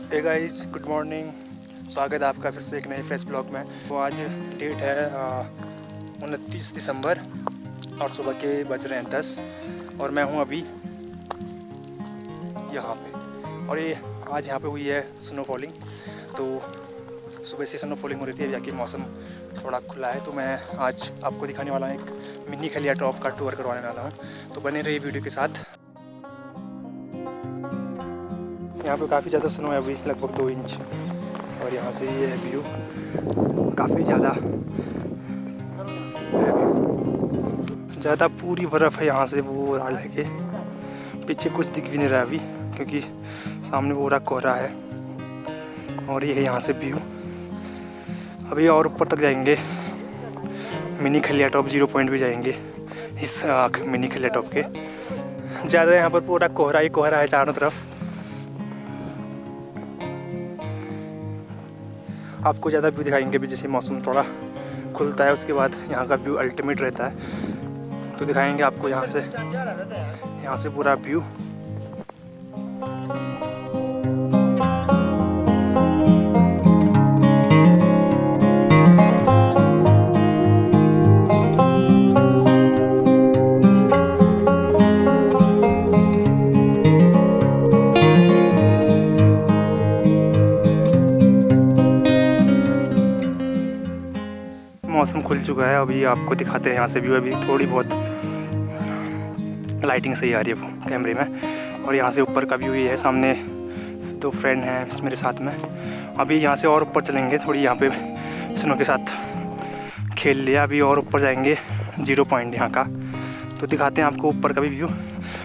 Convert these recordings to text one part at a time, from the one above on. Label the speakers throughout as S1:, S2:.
S1: Hey guys, good morning. स्वागत है आपका फिर से एक नए फ्रेश ब्लॉग में। तो आज डेट है 29 दिसंबर और सुबह के बज रहे हैं 10 और मैं हूँ अभी यहाँ पे। और ये आज यहाँ पे हुई है स्नोफॉलिंग। तो सुबह से स्नोफॉलिंग हो रही थी, अभी जाके मौसम थोड़ा खुला है। तो मैं आज आपको दिखाने वाला हूँ, एक मिनी खलिया टॉप का टूर करवाने वाला हूँ। तो बने रहिए वीडियो के साथ। यहाँ पे काफ़ी ज़्यादा स्नो है, अभी लगभग 2 इंच। और यहाँ से ये व्यू काफ़ी ज़्यादा पूरी बर्फ़ है यहाँ से वो हालांकि पीछे कुछ दिख भी नहीं रहा अभी, क्योंकि सामने पूरा कोहरा है। और ये है यहाँ से व्यू। अभी और ऊपर तक जाएंगे, मिनी खलिया टॉप 0 पॉइंट भी जाएंगे इस मिनी खलिया टॉप के। ज़्यादा यहाँ पर पूरा कोहरा ही कोहरा है चारों तरफ। आपको ज़्यादा व्यू दिखाएंगे भी, जैसे मौसम थोड़ा खुलता है उसके बाद यहाँ का व्यू अल्टीमेट रहता है। तो दिखाएंगे आपको यहाँ से पूरा व्यू। मौसम खुल चुका है, अभी आपको दिखाते हैं यहाँ से व्यू। अभी थोड़ी बहुत लाइटिंग सही आ रही है कैमरे में। और यहाँ से ऊपर का व्यू ये है, सामने 2 फ्रेंड हैं मेरे साथ में। अभी यहाँ से और ऊपर चलेंगे, थोड़ी यहाँ पे स्नो के साथ खेल लिया। अभी और ऊपर जाएंगे 0 पॉइंट यहाँ का। तो दिखाते हैं आपको ऊपर का भी व्यू।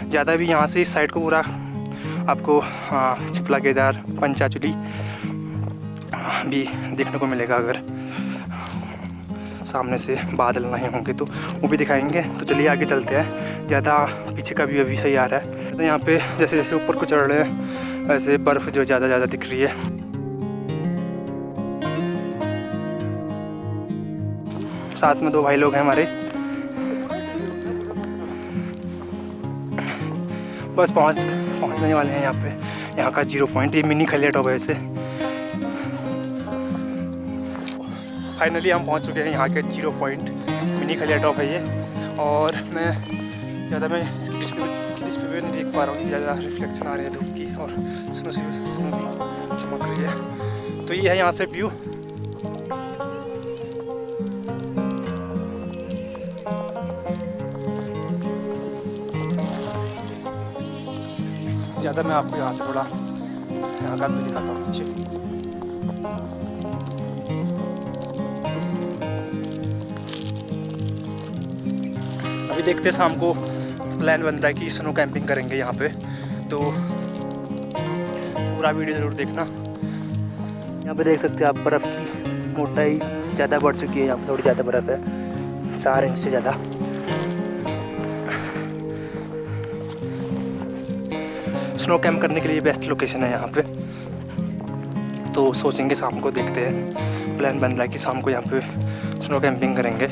S1: ज़्यादा भी यहाँ से इस साइड को पूरा आपको चिपला केदार पंचाचूली भी देखने को मिलेगा, अगर सामने से बादल नहीं होंगे तो वो भी दिखाएंगे। तो चलिए आगे चलते हैं। ज़्यादा पीछे का व्यू अभी सही आ रहा है। तो यहाँ पे जैसे जैसे ऊपर को चढ़ रहे हैं वैसे बर्फ़ जो ज़्यादा दिख रही है। साथ में 2 भाई लोग हैं हमारे। बस पहुँचने वाले हैं यहाँ पे। यहाँ का 0 पॉइंट, ये मिनी खलिया टॉप है इसे। फाइनली हम पहुंच चुके हैं यहाँ के 0 पॉइंट, मिनी खलिया टॉप है ये। और मैं इसकी डिस्प्ले पे नहीं देख पा रहा हूँ, ज़्यादा रिफ्लेक्शन आ रही है धूप की और स्नो भी चमक रही है। तो ये है यहाँ से व्यू। ज़्यादा मैं आपको यहाँ से थोड़ा यहाँ का भी दिखाता हूँ नीचे। अभी देखते हैं, शाम को प्लान बन रहा है कि स्नो कैंपिंग करेंगे यहाँ पे। तो पूरा वीडियो ज़रूर देखना। यहाँ पे देख सकते हैं आप, बर्फ़ की मोटाई ज़्यादा बढ़ चुकी है। यहाँ पे थोड़ी ज़्यादा बर्फ़ है, 4 इंच से ज़्यादा। स्नो कैंप करने के लिए बेस्ट लोकेशन है यहाँ पे। तो सोचेंगे शाम को, देखते हैं, प्लान बन रहा है कि शाम को यहाँ पे स्नो कैंपिंग करेंगे।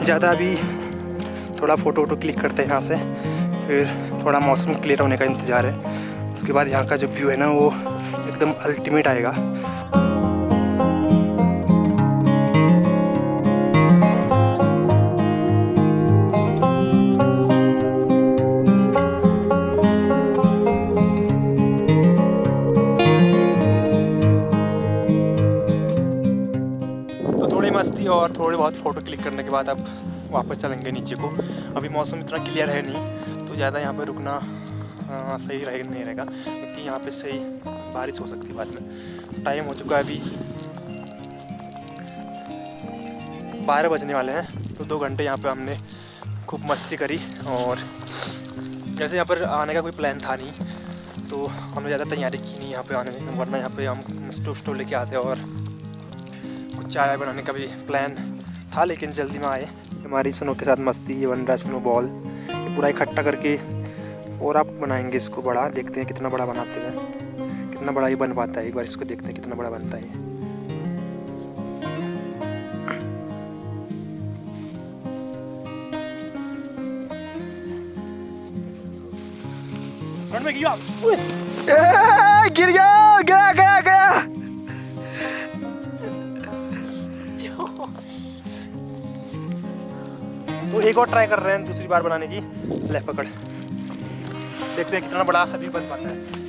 S1: ज़्यादा अभी थोड़ा फ़ोटो क्लिक करते हैं यहाँ से, फिर थोड़ा मौसम क्लियर होने का इंतज़ार है। उसके बाद यहाँ का जो व्यू है ना वो एकदम अल्टीमेट आएगा। तो थोड़ी मस्ती और थोड़ी बहुत फ़ोटो क्लिक करने के बाद अब वापस चलेंगे नीचे को। अभी मौसम इतना क्लियर है नहीं, तो ज़्यादा यहाँ पे रुकना सही नहीं रहेगा, क्योंकि यहाँ पे सही बारिश हो सकती है बाद में। टाइम हो चुका है अभी 12 बजने वाले हैं। तो 2 घंटे यहाँ पे हमने खूब मस्ती करी। और जैसे यहाँ पर आने का कोई प्लान था नहीं, तो हमने ज़्यादा तैयारी की नहीं यहाँ पे आने में, वरना यहाँ पे हम स्टोव लेके आते और कुछ चाय बनाने का भी प्लान था, लेकिन जल्दी में आए। हमारी स्नो के साथ मस्ती, ये बन रहा है स्नो बॉल, ये पूरा इकट्ठा करके और आप बनाएंगे इसको बड़ा। देखते हैं कितना बड़ा बनाते हैं, कितना बड़ा ये बन पाता है। एक बार इसको देखते हैं कितना बड़ा बनता है। फ्रंट में गिरा।
S2: गिर गया, गया गया गया।
S1: तो एक और ट्राई कर रहे हैं दूसरी बार बनाने की। ले पकड़, देखते हैं कितना बड़ा अभी बन पाता है।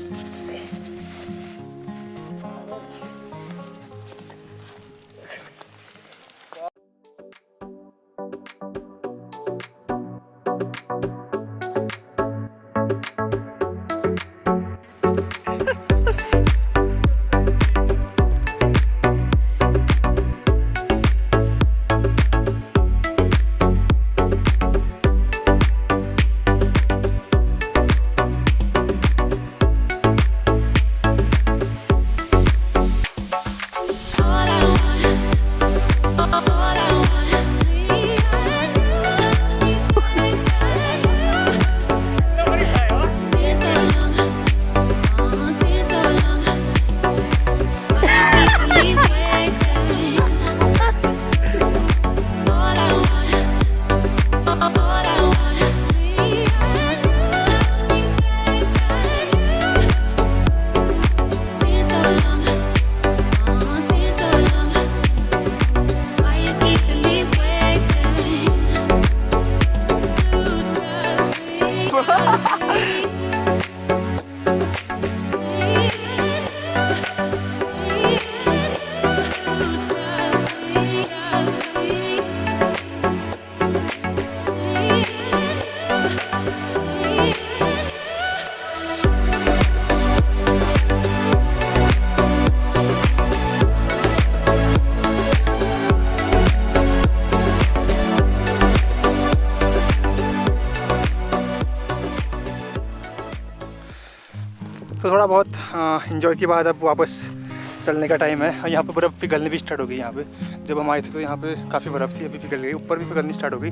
S1: तो थोड़ा बहुत इन्जॉय के बाद अब वापस चलने का टाइम है। और यहाँ पे बर्फ़ पिघलनी भी स्टार्ट हो गई। यहाँ पे जब हम आए थे तो यहाँ पे काफ़ी बर्फ़ थी, अभी पिघल गई, ऊपर भी पिघलनी स्टार्ट हो गई।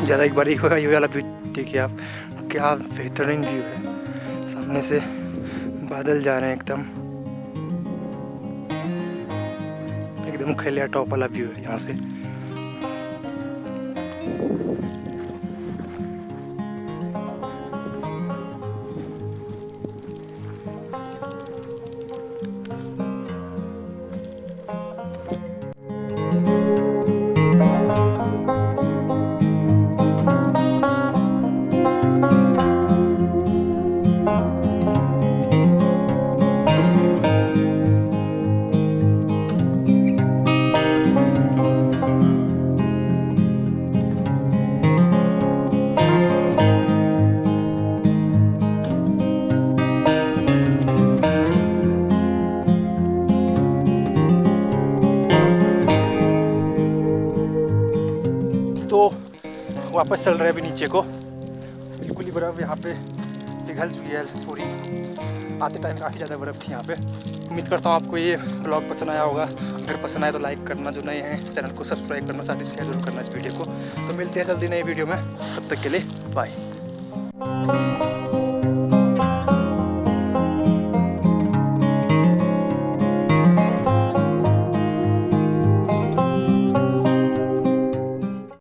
S1: ज़्यादा एक बार ये वाला व्यू देखिए आप, क्या बेहतरीन व्यू है। सामने से बादल जा रहे हैं, एकदम खैलिया टॉप वाला व्यू है यहाँ से। तो वापस चल रहे हैं अभी नीचे को। बिल्कुल ही बर्फ़ यहाँ पे पिघल चुकी है पूरी। आते टाइम काफ़ी ज़्यादा बर्फ़ थी यहाँ पे। उम्मीद करता हूँ आपको ये ब्लॉग पसंद आया होगा। अगर पसंद आए तो लाइक करना, जो नए हैं चैनल को सब्सक्राइब करना, साथ ही शेयर जरूर करना इस वीडियो को। तो मिलते हैं जल्दी नई वीडियो में, तब तक के लिए बाय।